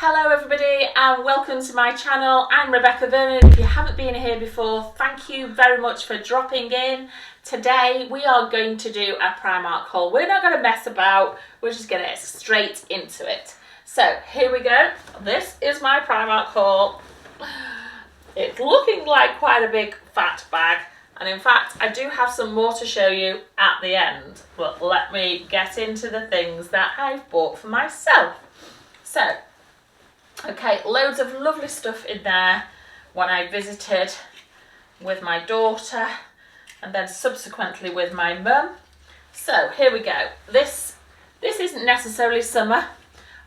Hello everybody and welcome to my channel. I'm Rebecca Vernon. If you haven't been here before, thank you very much for dropping in. Today we are going to do a Primark haul. We're not going to mess about, we're just going to get straight into it. So here we go. This is my Primark haul. It's looking like quite a big fat bag, and in fact I do have some more to show you at the end, but let me get into the things that I've bought for myself. So okay, loads of lovely stuff in there when I visited with my daughter and then subsequently with my mum. So here we go. This isn't necessarily summer,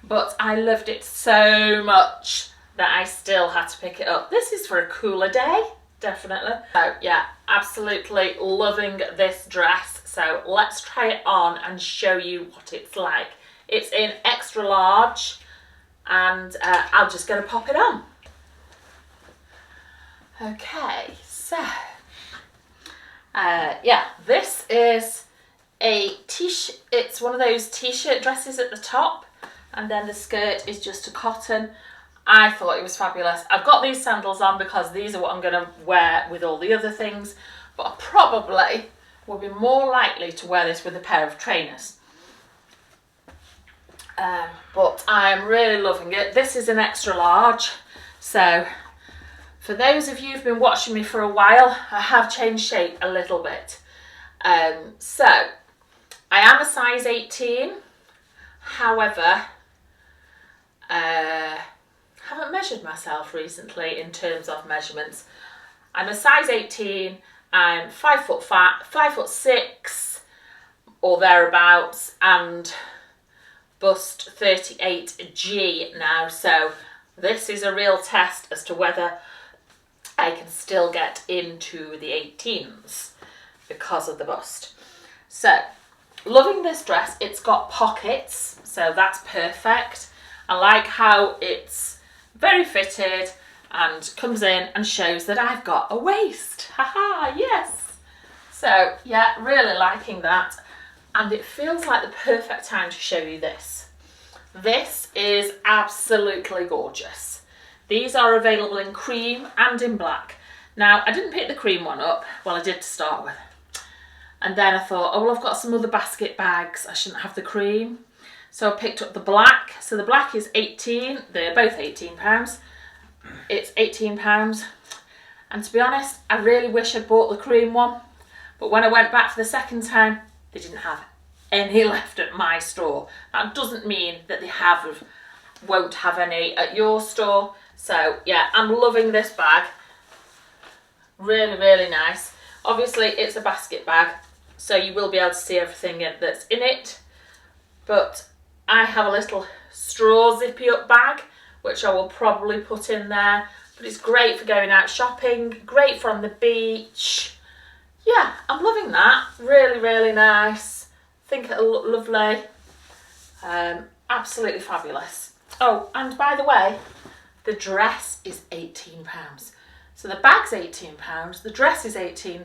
but I loved it so much that I still had to pick it up. This is for a cooler day, definitely. So yeah, absolutely loving this dress. So let's try it on and show you what it's like. It's in extra large, and I'm just going to pop it on. Okay, so yeah, this is a t-shirt. It's one of those t-shirt dresses at the top, and then the skirt is just a cotton. I thought it was fabulous. I've got these sandals on because these are what I'm going to wear with all the other things, but I probably will be more likely to wear this with a pair of trainers. But I'm really loving it. This is an extra large, so for those of you who've been watching me for a while, I have changed shape a little bit. So I am a size 18, however haven't measured myself recently in terms of measurements. I'm a size 18, I'm 5'6" or thereabouts, and bust 38G now, so this is a real test as to whether I can still get into the 18s because of the bust. So loving this dress. It's got pockets, so that's perfect. I like how it's very fitted and comes in and shows that I've got a waist. Haha, yes. So yeah, really liking that. And it feels like the perfect time to show you this. This is absolutely gorgeous. These are available in cream and in black. Now, I didn't pick the cream one up. Well, I did to start with. And then I thought, oh, well, I've got some other basket bags. I shouldn't have the cream. So I picked up the black. So the black is 18. They're both £18. It's £18. And to be honest, I really wish I'd bought the cream one. But when I went back for the second time, they didn't have any left at my store. That doesn't mean that they won't have any at your store. So yeah, I'm loving this bag. Really, really nice. Obviously it's a basket bag, so you will be able to see everything that's in it. But I have a little straw zippy up bag, which I will probably put in there. But it's great for going out shopping, great for on the beach. Yeah, I'm loving that. Really, really nice. I think it'll look lovely. Absolutely fabulous. Oh, and by the way, the dress is £18. So the bag's £18, the dress is £18,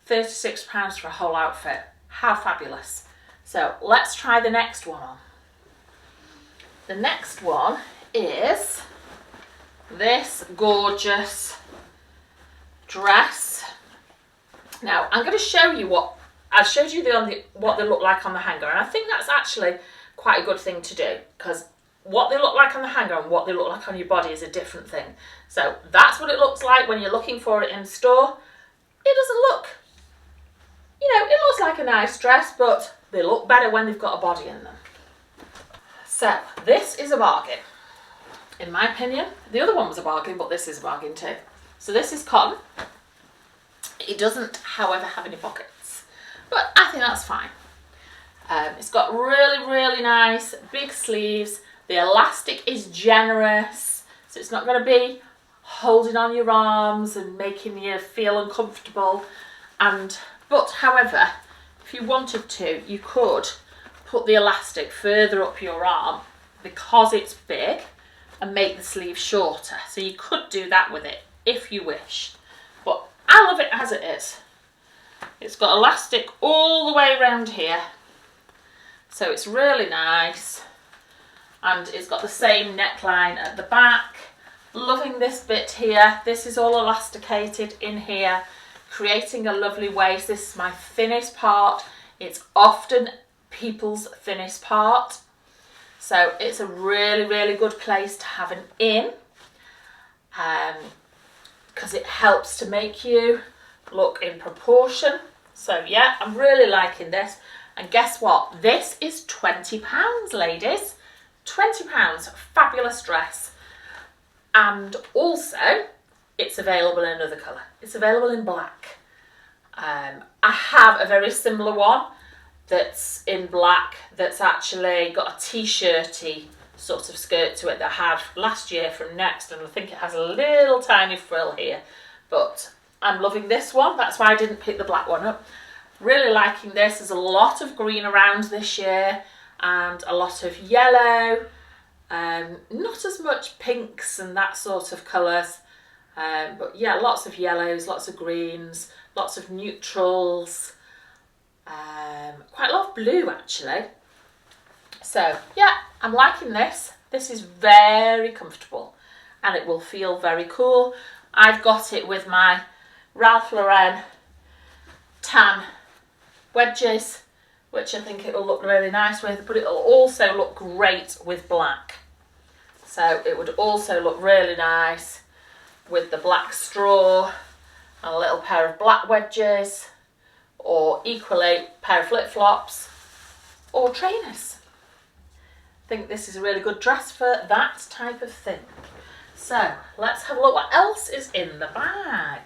£36 for a whole outfit. How fabulous. So let's try the next one on. The next one is this gorgeous dress. Now, I'm going to show you what I showed you what they look like on the hanger, and I think that's actually quite a good thing to do, because what they look like on the hanger and what they look like on your body is a different thing. So that's what it looks like when you're looking for it in store. It doesn't look, it looks like a nice dress, but they look better when they've got a body in them. So this is a bargain, in my opinion. The other one was a bargain, but this is a bargain too. So this is cotton. It doesn't, however, have any pockets, but I think that's fine. It's got really, really nice big sleeves. The elastic is generous, so it's not going to be holding on your arms and making you feel uncomfortable. But however, if you wanted to, you could put the elastic further up your arm because it's big and make the sleeve shorter. So you could do that with it if you wish. But I love it as it is. It's got elastic all the way around here, so it's really nice. and it's got the same neckline at the back. Loving this bit here. This is all elasticated in here, creating a lovely waist. This is my thinnest part. It's often people's thinnest part, so it's a really, really good place to have an in, because it helps to make you look in proportion. So yeah, I'm really liking this. And guess what? This is £20, ladies. £20, fabulous dress. And also, it's available in another colour. It's available in black. I have a very similar one that's in black, that's actually got a t-shirty sort of skirt to it that I had last year from Next, and I think it has a little tiny frill here, but I'm loving this one. That's why I didn't pick the black one up. Really liking this. There's a lot of green around this year and a lot of yellow, not as much pinks and that sort of colours, but yeah, lots of yellows, lots of greens, lots of neutrals, quite a lot of blue actually. So yeah, I'm liking this. This is very comfortable and it will feel very cool. I've got it with my Ralph Lauren tan wedges, which I think it will look really nice with, but it will also look great with black. So it would also look really nice with the black straw and a little pair of black wedges, or equally a pair of flip-flops or trainers. I think this is a really good dress for that type of thing. So let's have a look what else is in the bag.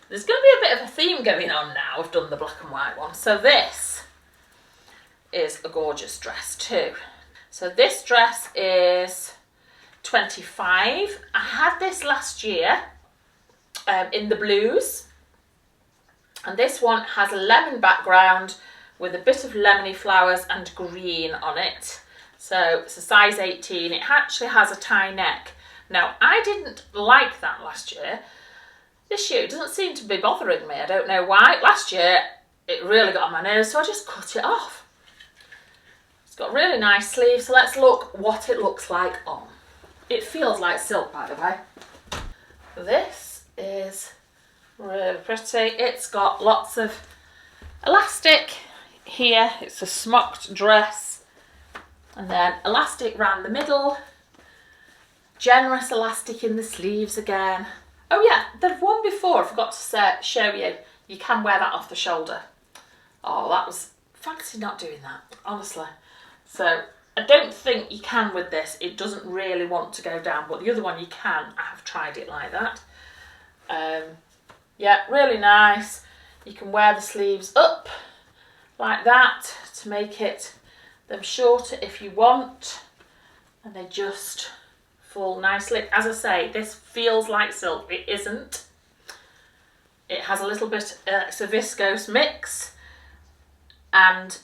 There's going to be a bit of a theme going on now. I've done the black and white one. So this is a gorgeous dress too. So this dress is £25. I had this last year in the blues. And this one has a lemon background with a bit of lemony flowers and green on it. So it's a size 18. It actually has a tie neck. Now, I didn't like that last year. This year, it doesn't seem to be bothering me. I don't know why. Last year, it really got on my nerves, so I just cut it off. It's got really nice sleeves, so let's look what it looks like on. It feels like silk, by the way. This is really pretty. It's got lots of elastic here. It's a smocked dress. And then elastic round the middle. Generous elastic in the sleeves again. Oh yeah, the one before I forgot to show you. You can wear that off the shoulder. Oh, that was fancy not doing that, honestly. So I don't think you can with this. It doesn't really want to go down, but the other one you can. I have tried it like that. Yeah, really nice. You can wear the sleeves up like that to make them shorter if you want, and they just fall nicely. As I say, this feels like silk. It isn't. It has a little bit, it's a viscose mix, and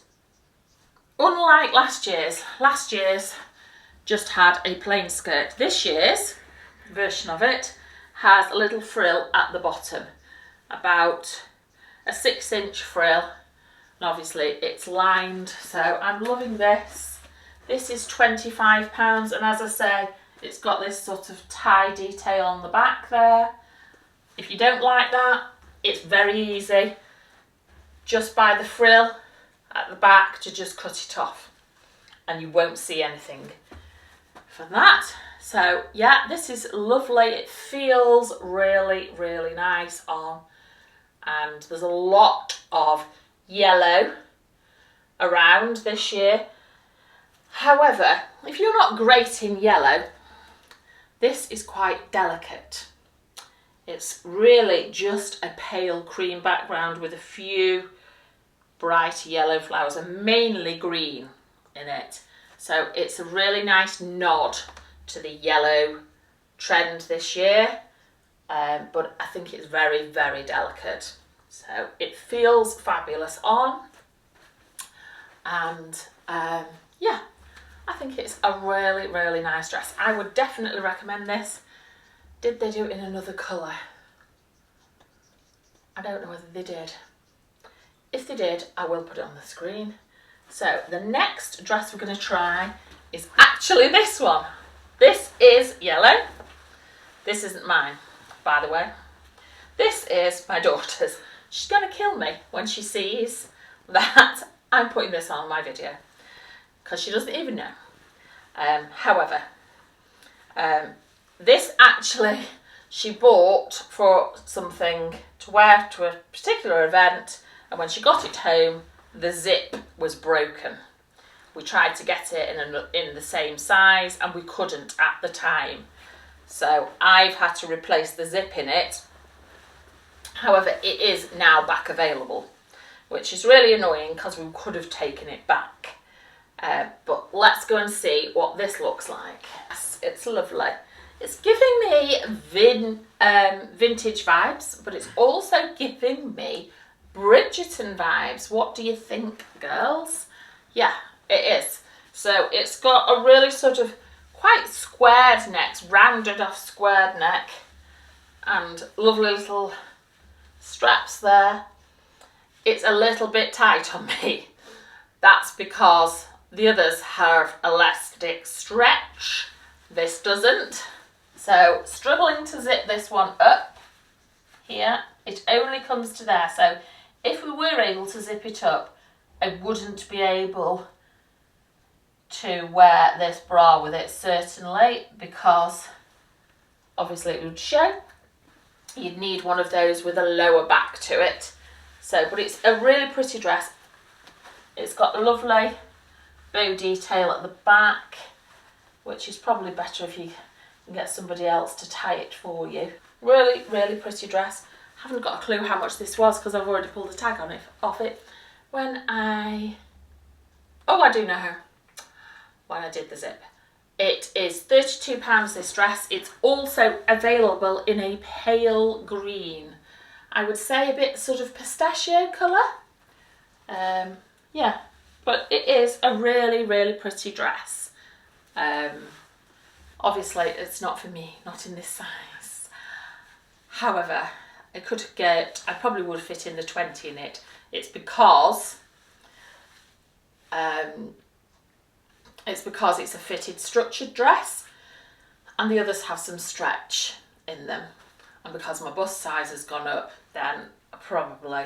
unlike last year's just had a plain skirt. This year's version of it has a little frill at the bottom, about a 6-inch frill, and obviously it's lined, so I'm loving this. This is £25, and as I say, it's got this sort of tie detail on the back there. If you don't like that, it's very easy, just by the frill at the back, to just cut it off and you won't see anything for that. So yeah, this is lovely. It feels really, really nice on, and there's a lot of yellow around this year. However, if you're not great in yellow, this is quite delicate. It's really just a pale cream background with a few bright yellow flowers, and mainly green in it. So it's a really nice nod to the yellow trend this year, but I think it's very, very delicate. So it feels fabulous on, and yeah, I think it's a really, really nice dress. I would definitely recommend this. Did they do it in another colour? I don't know whether they did. If they did, I will put it on the screen. So the next dress we're going to try is actually this one. This is yellow. This isn't mine, by the way. This is my daughter's. She's going to kill me when she sees that I'm putting this on my video, because she doesn't even know. However, this actually she bought for something to wear to a particular event, and when she got it home, the zip was broken. We tried to get it in the same size and we couldn't at the time. So I've had to replace the zip in it. However, it is now back available, which is really annoying because we could have taken it back. But let's go and see what this looks like. Yes, it's lovely. It's giving me vintage vibes, but it's also giving me Bridgerton vibes. What do you think, girls? Yeah, it is. So it's got a really sort of quite squared neck, rounded off squared neck, and lovely little straps there. It's a little bit tight on me. That's because the others have elastic stretch. This doesn't. So struggling to zip this one up here. It only comes to there. So if we were able to zip it up, I wouldn't be able to wear this bra with it, certainly, because obviously it would show. You'd need one of those with a lower back to it. So, but it's a really pretty dress. It's got a lovely bow detail at the back, which is probably better if you can get somebody else to tie it for you. Really, really pretty dress. Haven't got a clue how much this was because I've already pulled the tag on it off it I do know when I did the zip. It is £32 this dress. It's also available in a pale green. I would say a bit sort of pistachio colour. Yeah, but it is a really, really pretty dress. Obviously it's not for me, not in this size. However, I probably would fit in the 20 in it. It's because it's a fitted structured dress and the others have some stretch in them. And because my bust size has gone up, then probably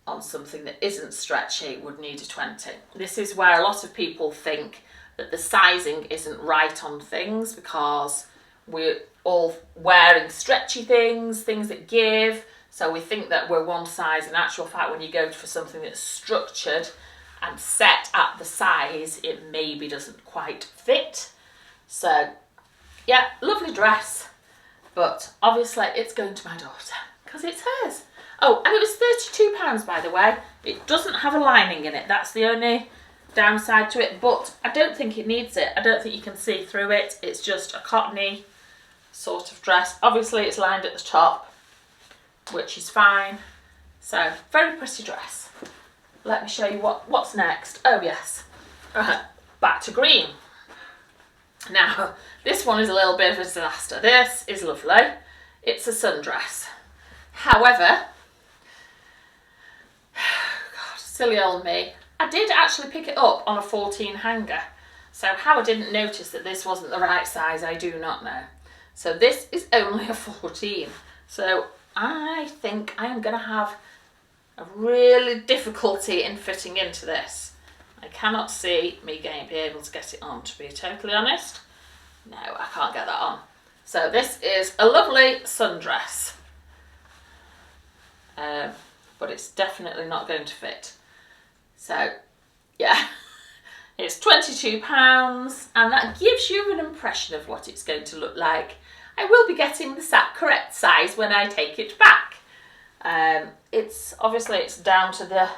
on something that isn't stretchy would need a 20. This is where a lot of people think that the sizing isn't right on things, because we're all wearing stretchy things that give, so we think that we're one size. In actual fact, when you go for something that's structured and set at the size, it maybe doesn't quite fit. So yeah, lovely dress, but obviously it's going to my daughter because it's hers. Oh, and it was £32, by the way. It doesn't have a lining in it. That's the only downside to it, but I don't think it needs it. I don't think you can see through it. It's just a cottony sort of dress. Obviously it's lined at the top, which is fine. So very pretty dress. Let me show you what's next. Oh yes, back to green. Now this one is a little bit of a disaster. This is lovely. It's a sundress. However, God, silly old me, I did actually pick it up on a 14 hanger. So how I didn't notice that this wasn't the right size, I do not know. So this is only a 14. So I think I am going to have a really difficulty in fitting into this. I cannot see me be able to get it on, to be totally honest. No, I can't get that on. So this is a lovely sundress. But it's definitely not going to fit. So yeah, it's £22, and that gives you an impression of what it's going to look like. I will be getting the correct size when I take it back. It's obviously it's down to the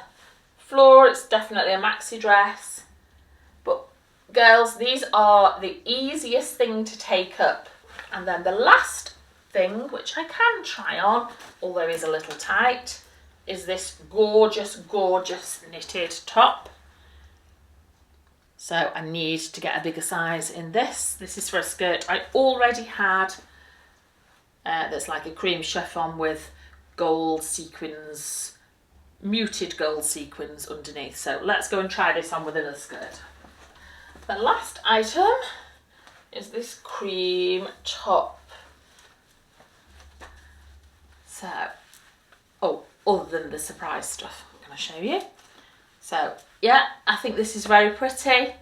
floor. It's definitely a maxi dress, but girls, these are the easiest thing to take up. And then the last thing, which I can try on, although is a little tight, is this gorgeous, gorgeous knitted top. So I need to get a bigger size in this. This is for a skirt I already had. That's like a cream chiffon with gold sequins, muted gold sequins underneath. So let's go and try this on with another skirt. The last item is this cream top. So, oh, other than the surprise stuff, I'm going to show you. So, yeah, I think this is very pretty.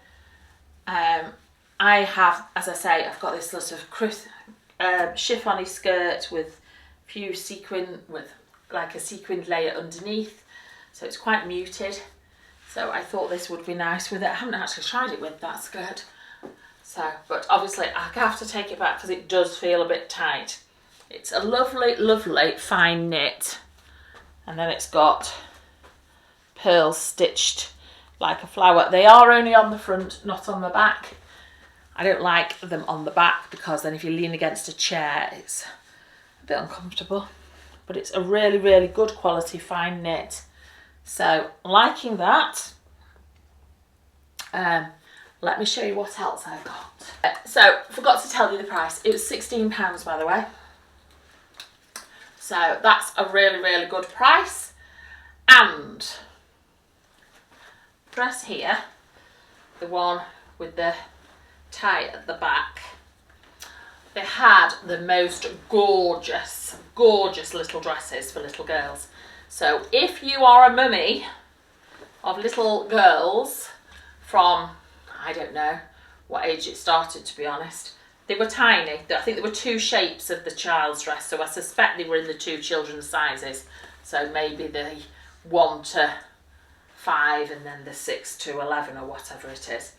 I have, as I say, I've got this sort of chiffon-y skirt with few sequin, with like a sequined layer underneath. So it's quite muted. So I thought this would be nice with it. I haven't actually tried it with that skirt. So, but obviously I have to take it back because it does feel a bit tight. It's a lovely, lovely fine knit. And then it's got pearls stitched like a flower. They are only on the front, not on the back. I don't like them on the back because then if you lean against a chair, it's a bit uncomfortable. But it's a really, really good quality fine knit. So, liking that. Let me show you what else I've got. So, forgot to tell you the price. It was £16, by the way. So, that's a really, really good price. And dress here, the one with the tie at the back, they had the most gorgeous, gorgeous little dresses for little girls. So if you are a mummy of little girls from, I don't know what age it started, to be honest, they were tiny. I think there were two shapes of the child's dress, so I suspect they were in the two children's sizes. So maybe the 1 to 5 and then the 6 to 11 or whatever it is.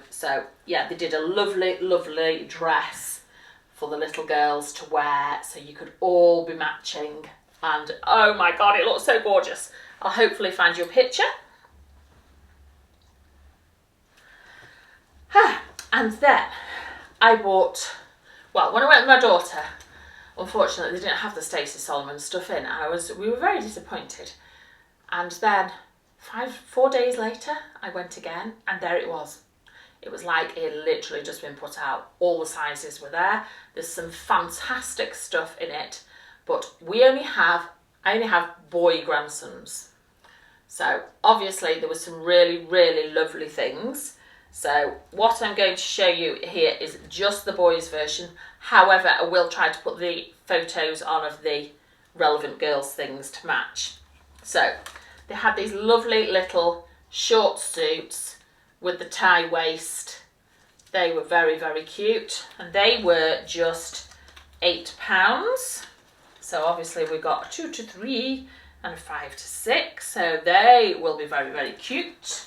So yeah, they did a lovely, lovely dress for the little girls to wear, so you could all be matching. And oh my God, it looks so gorgeous. I'll hopefully find you a picture. And then I bought, well, when I went with my daughter, unfortunately they didn't have the Stacey Solomon stuff in. We were very disappointed. And then 4 days later, I went again, and there it was. It was like it had literally just been put out. All the sizes were there. There's some fantastic stuff in it, but I only have boy grandsons. So obviously there were some really, really lovely things. So what I'm going to show you here is just the boys version. However, I will try to put the photos on of the relevant girls things to match. So they had these lovely little short suits with the tie waist. They were very, very cute, and they were just £8. So obviously we got a 2 to 3 and a 5 to 6. So they will be very, very cute.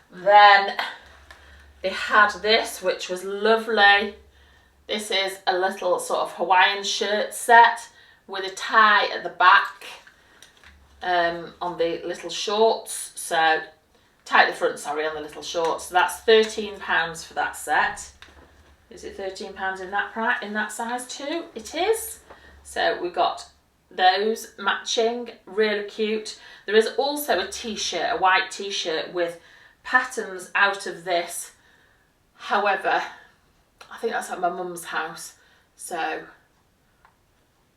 Then they had this, which was lovely. This is a little sort of Hawaiian shirt set with a tie at the back on the little shorts. So tie at the front, sorry, on the little shorts. So that's £13 for that set. Is it £13 in that size too? It is. So we got those matching, really cute. There is also a t-shirt, a white t-shirt with patterns out of this. However, I think that's at my mum's house. So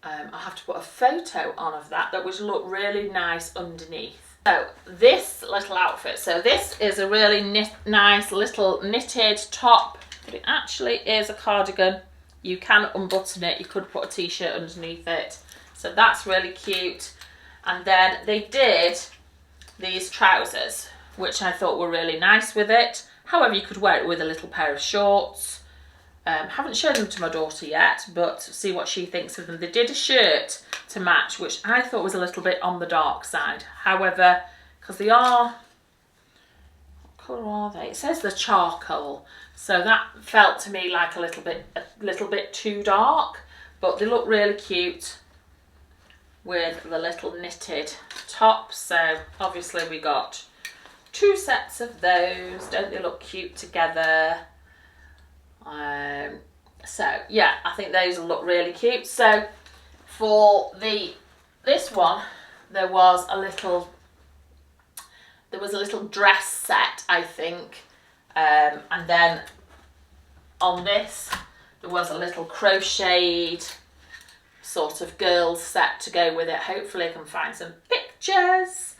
I'll have to put a photo on of that would look really nice underneath. So this little outfit, so this is a really nice little knitted top, but it actually is a cardigan. You can unbutton it, you could put a t-shirt underneath it. So that's really cute. And then they did these trousers, which I thought were really nice with it. However, you could wear it with a little pair of shorts. Haven't shown them to my daughter yet, but see what she thinks of them. They did a shirt to match, which I thought was a little bit on the dark side. However, because they are, what colour are they? It says the charcoal, so that felt to me like a little bit too dark. But they look really cute with the little knitted top. So obviously we got 2 sets of those. Don't they look cute together? So yeah, I think those will look really cute. So for this one, there was a little dress set, I think, and then on this there was a little crocheted sort of girls set to go with it. Hopefully I can find some pictures.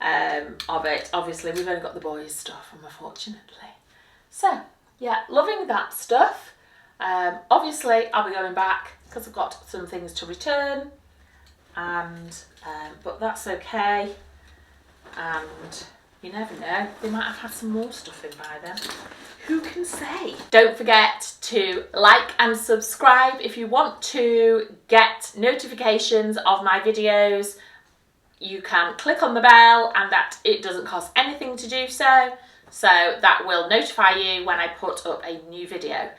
of it. Obviously, we've only got the boys' stuff, unfortunately. So, yeah, loving that stuff. Obviously, I'll be going back because I've got some things to return, and but that's okay. And you never know, they might have had some more stuff in by then. Who can say? Don't forget to like and subscribe if you want to get notifications of my videos. You can click on the bell, and that it doesn't cost anything to do so. So that will notify you when I put up a new video.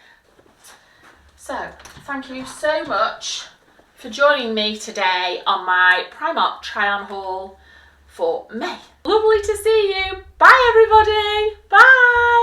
So thank you so much for joining me today on my Primark try-on haul for May. Lovely to see you. Bye everybody. Bye.